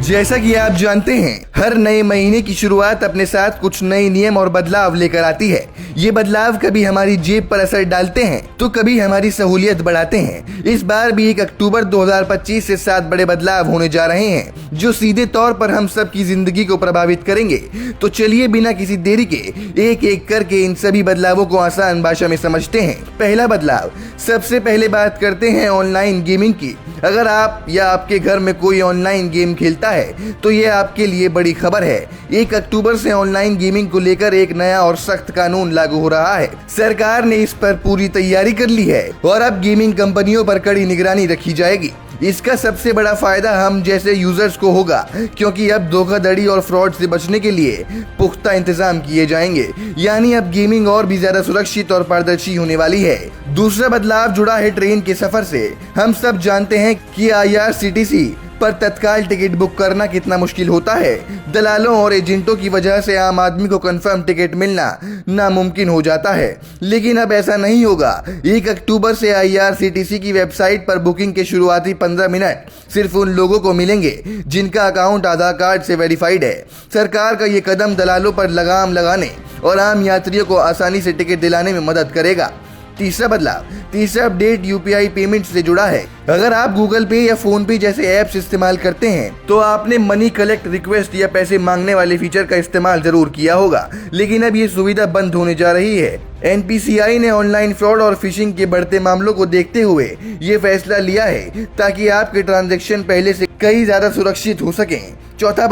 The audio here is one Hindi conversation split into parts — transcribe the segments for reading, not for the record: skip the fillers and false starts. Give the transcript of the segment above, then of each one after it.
जैसा कि आप जानते हैं, हर नए महीने की शुरुआत अपने साथ कुछ नए नियम और बदलाव लेकर आती है। ये बदलाव कभी हमारी जेब पर असर डालते हैं तो कभी हमारी सहूलियत बढ़ाते हैं। इस बार भी 1 अक्टूबर 2025 से 7 बड़े बदलाव होने जा रहे हैं जो सीधे तौर पर हम सब की जिंदगी को प्रभावित करेंगे। तो चलिए बिना किसी देरी के एक एक करके इन सभी बदलावों को आसान भाषा में समझते हैं। पहला बदलाव, सबसे पहले बात करते हैं ऑनलाइन गेमिंग की। अगर आप या आपके घर में कोई ऑनलाइन गेम खेलता है तो ये आपके लिए बड़ी खबर है। 1 अक्टूबर से ऑनलाइन गेमिंग को लेकर एक नया और सख्त कानून लागू हो रहा है। सरकार ने इस पर पूरी तैयारी कर ली है और अब गेमिंग कंपनियों पर कड़ी निगरानी रखी जाएगी। इसका सबसे बड़ा फायदा हम जैसे यूजर्स को होगा, क्योंकि अब धोखाधड़ी और फ्रॉड से बचने के लिए पुख्ता इंतजाम किए जाएंगे। यानी अब गेमिंग और भी ज्यादा सुरक्षित और पारदर्शी होने वाली है। दूसरा बदलाव जुड़ा है ट्रेन के सफर से। हम सब जानते हैं कि IRCTC पर तत्काल टिकट बुक करना कितना मुश्किल होता है। दलालों और एजेंटों की वजह से आम आदमी को कंफर्म टिकट मिलना नामुमकिन हो जाता है, लेकिन अब ऐसा नहीं होगा। 1 अक्टूबर से IRCTC की वेबसाइट पर बुकिंग के शुरुआती 15 मिनट सिर्फ उन लोगों को मिलेंगे जिनका अकाउंट आधार कार्ड से वेरीफाइड है। सरकार का ये कदम दलालों पर लगाम लगाने और आम यात्रियों को आसानी से टिकट दिलाने में मदद करेगा। तीसरा अपडेट UPI पेमेंट से जुड़ा है। अगर आप गूगल पे या फोन पे जैसे ऐप्स इस्तेमाल करते हैं तो आपने मनी कलेक्ट रिक्वेस्ट या पैसे मांगने वाले फीचर का इस्तेमाल जरूर किया होगा, लेकिन अब ये सुविधा बंद होने जा रही है। NPCI ने ऑनलाइन फ्रॉड और फिशिंग के बढ़ते मामलों को देखते हुए ये फैसला लिया है ताकि आपके ट्रांजैक्शन पहले से कई ज्यादा सुरक्षित हो सकें। चौथा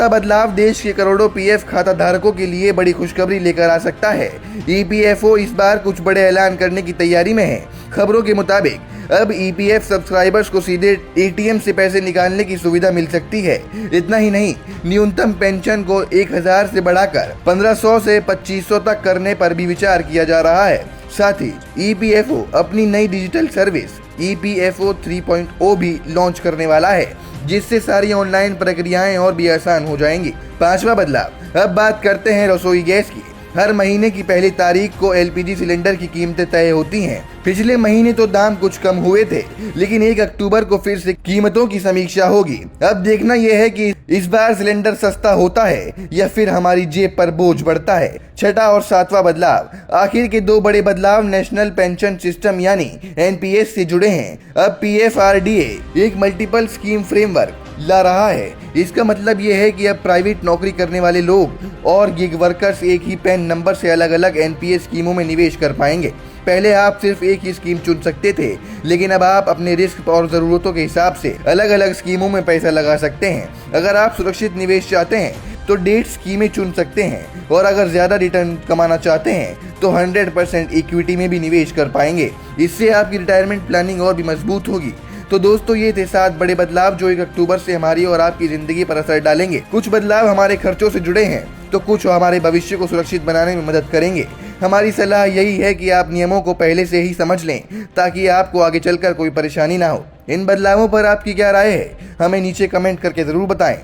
बदलाव देश के करोड़ों PF खाता धारकों के लिए बड़ी खुशखबरी लेकर आ सकता है। EPFO इस बार कुछ बड़े ऐलान करने की तैयारी में है। खबरों के मुताबिक अब EPF सब्सक्राइबर्स को सीधे ATM से पैसे निकालने की सुविधा मिल सकती है। इतना ही नहीं, न्यूनतम पेंशन को 1000 से बढ़ाकर 1500 से 2500 तक करने पर भी विचार किया जा रहा है। साथ ही EPFO अपनी नई डिजिटल सर्विस EPFO 3.0 भी लॉन्च करने वाला है, जिससे सारी ऑनलाइन प्रक्रियाएं और भी आसान हो जाएंगी। पांचवा बदलाव, अब बात करते हैं रसोई गैस की। हर महीने की पहली तारीख को LPG सिलेंडर की कीमतें तय होती हैं। पिछले महीने तो दाम कुछ कम हुए थे, लेकिन 1 अक्टूबर को फिर से कीमतों की समीक्षा होगी। अब देखना यह है कि इस बार सिलेंडर सस्ता होता है या फिर हमारी जेब पर बोझ बढ़ता है। छठा और सातवां बदलाव, आखिर के 2 बड़े बदलाव नेशनल पेंशन सिस्टम यानी NPS से जुड़े हैं। अब PFRDA एक मल्टीपल स्कीम फ्रेमवर्क ला रहा है। इसका मतलब यह है कि अब प्राइवेट नौकरी करने वाले लोग और गिग वर्कर्स एक ही पैन नंबर से अलग अलग NPS स्कीमों में निवेश कर पाएंगे। पहले आप सिर्फ एक ही स्कीम चुन सकते थे, लेकिन अब आप अपने रिस्क और ज़रूरतों के हिसाब से अलग अलग स्कीमों में पैसा लगा सकते हैं। अगर आप सुरक्षित निवेश चाहते हैं तो 1.5 स्कीमें चुन सकते हैं, और अगर ज़्यादा रिटर्न कमाना चाहते हैं तो 100% इक्विटी में भी निवेश कर पाएंगे। इससे आपकी रिटायरमेंट प्लानिंग और भी मजबूत होगी। तो दोस्तों, ये थे 7 बड़े बदलाव जो 1 अक्टूबर से हमारी और आपकी जिंदगी पर असर डालेंगे। कुछ बदलाव हमारे खर्चों से जुड़े हैं तो कुछ हमारे भविष्य को सुरक्षित बनाने में मदद करेंगे। हमारी सलाह यही है कि आप नियमों को पहले से ही समझ लें ताकि आपको आगे चलकर कोई परेशानी ना हो। इन बदलावों पर आपकी क्या राय है, हमें नीचे कमेंट करके जरूर बताएं।